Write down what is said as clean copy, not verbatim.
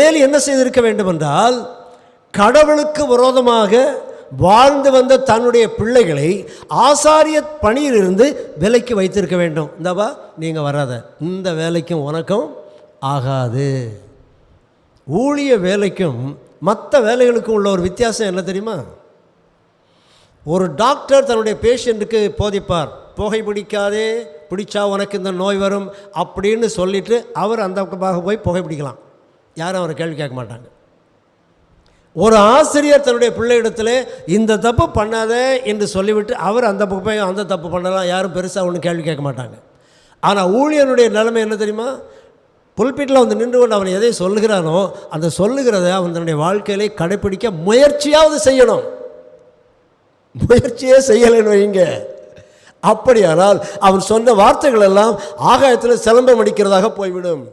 Eli என்ன செய்திருக்க வேண்டும் என்றால், கடவுளுக்கு விரோதமாக வாழ்ந்து வந்த தன்னுடைய பிள்ளைகளை ஆசாரிய பணியிலிருந்து விலைக்கு வைத்திருக்க வேண்டும். இந்தவா நீங்கள் வராத, இந்த வேலைக்கும் உனக்கும் ஆகாது. ஊழிய வேலைக்கும் மற்ற வேலைகளுக்கும் உள்ள ஒரு வித்தியாசம் என்ன தெரியுமா? ஒரு டாக்டர் தன்னுடைய பேஷண்ட்டுக்கு போதிப்பார், புகை பிடிக்காதே, பிடிச்சா உனக்கு இந்த நோய் வரும் அப்படின்னு சொல்லிவிட்டு அவர் அந்த பக்கமாக போய் புகை பிடிக்கலாம், யாரும் அவரை கேள்வி கேட்க மாட்டாங்க. ஒரு ஆசிரியர் தன்னுடைய பிள்ளையிடத்தில் இந்த தப்பு பண்ணாத என்று சொல்லிவிட்டு அவர் அந்த பக்கம் போய் அந்த தப்பு பண்ணலாம், யாரும் பெருசாக ஒன்றும் கேள்வி கேட்க மாட்டாங்க. ஆனால் ஊழியனுடைய நிலைமை என்ன தெரியுமா? புல்பிட்டில் வந்து நின்று கொண்டு அவன் எதை சொல்லுகிறானோ அந்த சொல்லுகிறத அவன் தன்னுடைய வாழ்க்கையிலே கடைப்பிடிக்க முயற்சியாவது செய்யணும். முயற்சியே செய்யலைன்னு வைங்க, அப்படியானால் அவன் சொன்ன வார்த்தைகள் எல்லாம் ஆகாயத்தில் சிலம்பம் அடிக்கிறதாக போய்விடும்.